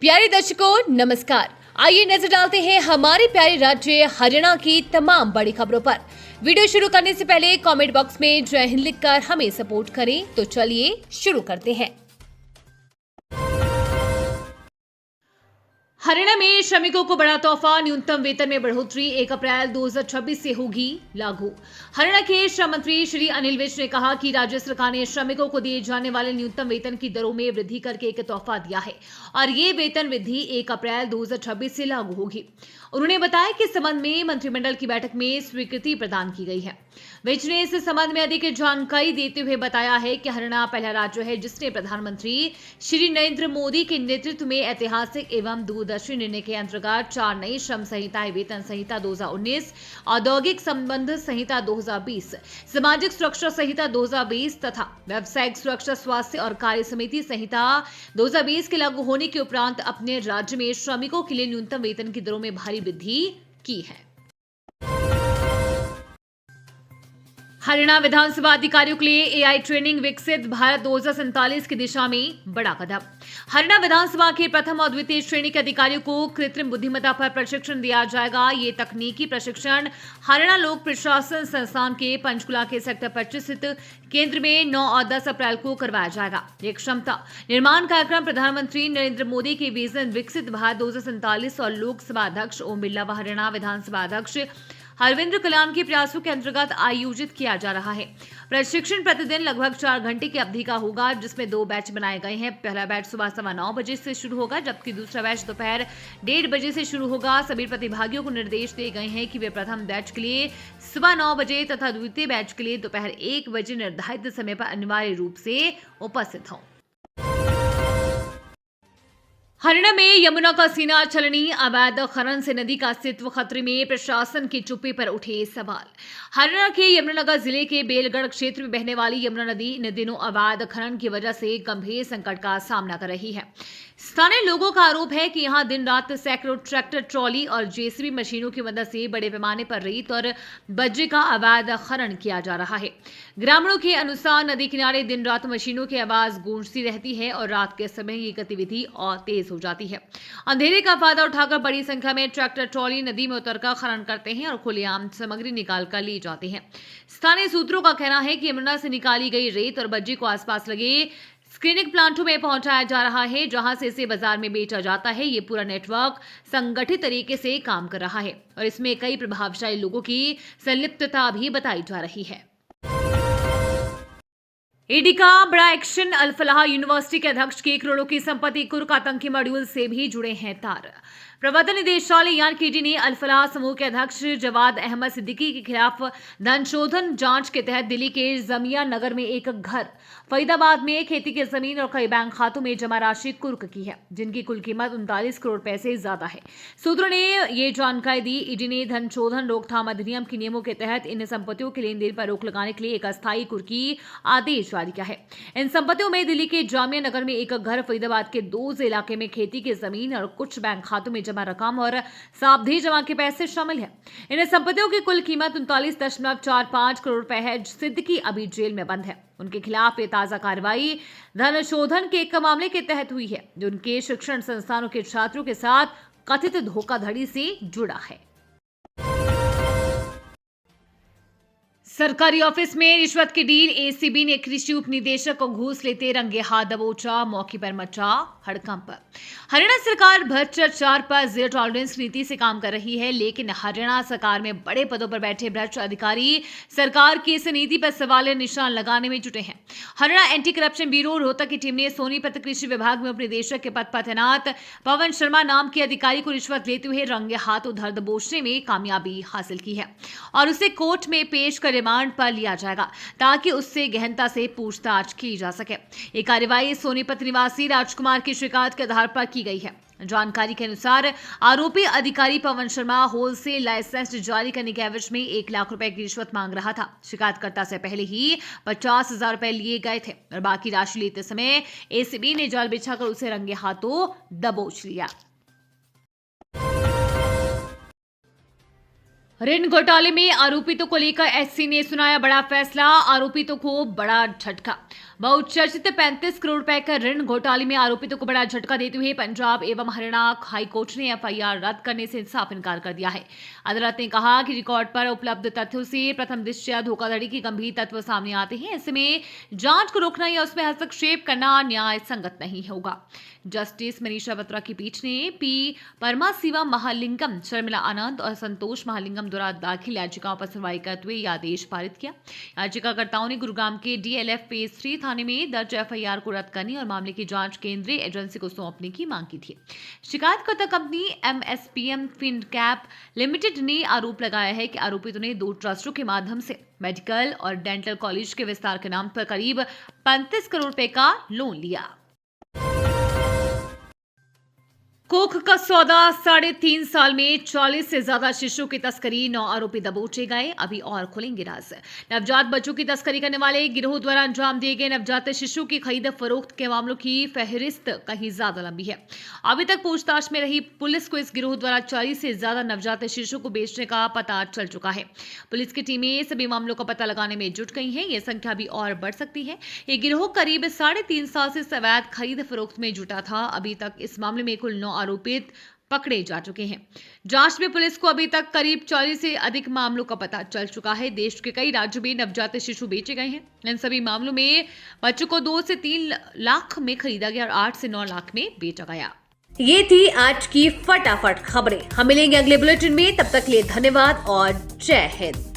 प्यारे दर्शकों नमस्कार। आइए नजर डालते हैं हमारे प्यारे राज्य हरियाणा की तमाम बड़ी खबरों पर। वीडियो शुरू करने से पहले कमेंट बॉक्स में जय हिंद लिखकर हमें सपोर्ट करें। तो चलिए शुरू करते हैं। हरियाणा में श्रमिकों को बड़ा तोहफा, न्यूनतम वेतन में बढ़ोतरी 1 अप्रैल 2026 से होगी लागू। हरियाणा के श्रम मंत्री श्री अनिल विज ने कहा कि राज्य सरकार ने श्रमिकों को दिए जाने वाले न्यूनतम वेतन की दरों में वृद्धि करके एक तोहफा दिया है और ये वेतन वृद्धि 1 अप्रैल 2026 से लागू होगी। उन्होंने बताया कि इस संबंध में मंत्रिमंडल की बैठक में स्वीकृति प्रदान की गई है। विज ने इस संबंध में अधिक जानकारी देते हुए बताया है कि हरियाणा पहला राज्य है जिसने प्रधानमंत्री श्री नरेंद्र मोदी के नेतृत्व में ऐतिहासिक एवं दूरदर्शी निर्णय के अंतर्गत 4 नई श्रम संहिताएं, वेतन संहिता 2019, औद्योगिक संबंध संहिता 2020, सामाजिक सुरक्षा संहिता 2020 तथा व्यावसायिक सुरक्षा, स्वास्थ्य और कार्य समिति संहिता 2020 के लागू होने के उपरांत अपने राज्य में श्रमिकों के लिए न्यूनतम वेतन की दरों में भारी वृद्धि की है। हरियाणा विधानसभा अधिकारियों के लिए एआई ट्रेनिंग, विकसित भारत 2047 की दिशा में बड़ा कदम। हरियाणा विधानसभा के प्रथम और द्वितीय श्रेणी के अधिकारियों को कृत्रिम बुद्धिमत्ता पर प्रशिक्षण दिया जाएगा। ये तकनीकी प्रशिक्षण हरियाणा लोक प्रशासन संस्थान के पंचकुला के सेक्टर 25 स्थित केंद्र में 9 और 10 अप्रैल को करवाया जाएगा। ये क्षमता निर्माण कार्यक्रम प्रधानमंत्री नरेंद्र मोदी के विजन विकसित भारत 2047 और लोकसभा अध्यक्ष ओम बिरला व हरियाणा विधानसभा अध्यक्ष हरविंद्र कल्याण के प्रयासों के अंतर्गत आयोजित किया जा रहा है। प्रशिक्षण प्रतिदिन लगभग 4 घंटे की अवधि का होगा, जिसमें 2 बैच बनाए गए हैं। पहला बैच सुबह 9:15 बजे से शुरू होगा, जबकि दूसरा बैच दोपहर 1:30 बजे से शुरू होगा। सभी प्रतिभागियों को निर्देश दिए गए हैं कि वे प्रथम बैच के लिए सुबह 9 बजे तथा द्वितीय बैच के लिए दोपहर 1 बजे निर्धारित समय पर अनिवार्य रूप से उपस्थित हों। हरियाणा में यमुना का सीना छलनी, अवैध खनन से नदी का अस्तित्व खतरे में, प्रशासन की चुप्पी पर उठे सवाल। हरियाणा के यमुनानगर जिले के बेलगढ़ क्षेत्र में बहने वाली यमुना नदी इन दिनों अवैध खनन की वजह से गंभीर संकट का सामना कर रही है। स्थानीय लोगों का आरोप है कि यहां दिन रात सैकड़ों ट्रैक्टर, ट्रॉली और जेसीबी मशीनों की मदद से बड़े पैमाने पर रेत और बजरी का अवैध खनन किया जा रहा है। ग्रामीणों के अनुसार नदी किनारे दिन रात मशीनों की आवाज गूंजती रहती है और रात के समय ये गतिविधि और तेज हो जाती है। अंधेरे का फायदा उठाकर बड़ी संख्या में ट्रैक्टर, ट्रॉली नदी में उतरकर खनन करते हैं और खुलेआम सामग्री निकाल कर ले जाते हैं। स्थानीय सूत्रों का कहना है कि यमुना से निकाली गई रेत और बजरी को आसपास लगे स्क्रीनिंग प्लांटों में पहुंचाया जा रहा है, जहां से इसे बाजार में बेचा जाता है। ये पूरा नेटवर्क संगठित तरीके से काम कर रहा है और इसमें कई प्रभावशाली लोगों की संलिप्तता भी बताई जा रही है। ईडी का बड़ा एक्शन, अल-फलाह यूनिवर्सिटी के अध्यक्ष की करोड़ों की संपत्ति कुर्क आतंकी मॉड्यूल से भी जुड़े हैं तार। प्रवर्तन निदेशालय यानी ईडी ने अल-फलाह समूह के अध्यक्ष जवाद अहमद सिद्दीकी के खिलाफ धन शोधन जांच के तहत दिल्ली के जमिया नगर में एक घर, फरीदाबाद में खेती की जमीन और कई बैंक खातों में जमा राशि कुर्क की है, जिनकी कुल कीमत 39 करोड़ रुपए से ज्यादा है। सूत्रों ने ये जानकारी दी। ईडी ने धन शोधन रोकथाम अधिनियम के नियमों के तहत इन संपत्तियों के लेन देन पर रोक लगाने के लिए एक अस्थायी कुर्की आदेश जारी किया है। इन संपत्तियों में दिल्ली के जामिया नगर में एक घर, फरीदाबाद के 2 इलाके में खेती की जमीन और कुछ बैंक खातों में जमा रकम और सावधि जमा के पैसे शामिल है। इन संपत्तियों की कुल कीमत 39.45 करोड़ रुपए है। सिद्दीकी अभी जेल में बंद है। उनके खिलाफ ये ताजा कार्रवाई धन शोधन के एक मामले के तहत हुई है, जो उनके शिक्षण संस्थानों के छात्रों के साथ कथित धोखाधड़ी से जुड़ा है। सरकारी ऑफिस में रिश्वत की डील, एसीबी ने कृषि उप निदेशक को घूस लेते रंगे हाथ दबोचा, मौके पर मचा हड़कंप। हरियाणा सरकार भ्रष्टाचार पर जीरो टॉलरेंस नीति से काम कर रही है, लेकिन हरियाणा सरकार में बड़े पदों पर बैठे भ्रष्ट अधिकारी सरकार की इस नीति पर सवालिया निशान लगाने में जुटे हैं। Haryana anti corruption bureau Rohtak की टीम ने सोनीपत कृषि विभाग में उप निदेशक के पद पर तैनात पवन शर्मा नाम के अधिकारी को रिश्वत लेते हुए रंगे हाथों धर दबोचने में कामयाबी हासिल की है और उसे कोर्ट में पेश कर रिमांड पर लिया जाएगा, ताकि उससे गहनता से पूछताछ की जा सके। ये कार्रवाई सोनीपत निवासी राजकुमार की शिकायत के आधार पर की गई है। जानकारी के अनुसार आरोपी अधिकारी पवन शर्मा होलसेल लाइसेंस जारी करने के एवज में 1 लाख रुपए की रिश्वत मांग रहा था। शिकायतकर्ता से पहले ही 50,000 रुपए लिए गए थे और बाकी राशि लेते समय एसीबी ने जाल बिछाकर उसे रंगे हाथों दबोच लिया। ऋण घोटाले में आरोपितों को लेकर एससी ने सुनाया बड़ा फैसला। आरोपितों को बड़ा झटका। बहुचर्चित 35 करोड़ रुपए का ऋण घोटाले में आरोपितों को बड़ा झटका देते हुए पंजाब एवं हरियाणा हाईकोर्ट ने एफआईआर रद्द करने से साफ इनकार कर दिया है। अदालत ने कहा कि रिकॉर्ड पर उपलब्ध तथ्यों से प्रथम दृष्टया धोखाधड़ी के गंभीर तत्व सामने आते हैं। ऐसे में जांच को रोकना या उसमें हस्तक्षेप करना न्याय संगत नहीं होगा। जस्टिस मनीषा बत्रा की पीठ ने पी परमाशिवा महालिंगम, शर्मिला आनंद और संतोष महालिंगम द्वारा दाखिल याचिकाओं पर सुनवाई करते हुए यह आदेश पारित किया। याचिकाकर्ताओं ने गुरुग्राम के डीएलएफ फेज 3 थाने में दर्ज एफआईआर को रद्द करने और मामले की जांच केंद्रीय एजेंसी को सौंपने की मांग की थी। शिकायतकर्ता कंपनी एमएसपीएम फिनकैप लिमिटेड ने आरोप लगाया है कि आरोपितों ने 2 ट्रस्टों के माध्यम से मेडिकल और डेंटल कॉलेज के विस्तार के नाम पर करीब 35 करोड़ रुपए का लोन लिया। कोख का सौदा 3.5 साल में 40 से ज्यादा शिशुओं की तस्करी, 9 आरोपी दबोचे गए। अभी और खुलेंगे राज। नवजात बच्चों की तस्करी करने वाले गिरोह द्वारा अंजाम दिए गए नवजात शिशुओं की खरीद फरोख्त के मामलों की फहरिस्त कहीं ज्यादा लंबी है। अभी तक पूछताछ में रही पुलिस को इस गिरोह द्वारा 40 से ज्यादा नवजात शिशुओं को बेचने का पता चल चुका है। पुलिस की टीमें सभी मामलों का पता लगाने में जुट गई हैं। यह संख्या अभी और बढ़ सकती है। ये गिरोह करीब 3.5 साल से अवैध खरीद फरोख्त में जुटा था। अभी तक इस मामले में कुल 9 आरोपित पकड़े जा चुके हैं। जांच में पुलिस को अभी तक करीब 40 से अधिक मामलों का पता चल चुका है। देश के कई राज्यों में नवजात शिशु बेचे गए हैं। इन सभी मामलों में बच्चों को 2 से 3 लाख में खरीदा गया और 8 से 9 लाख में बेचा गया। ये थी आज की फटाफट खबरें। हम मिलेंगे अगले बुलेटिन में। तब तक के लिए धन्यवाद और जय हिंद।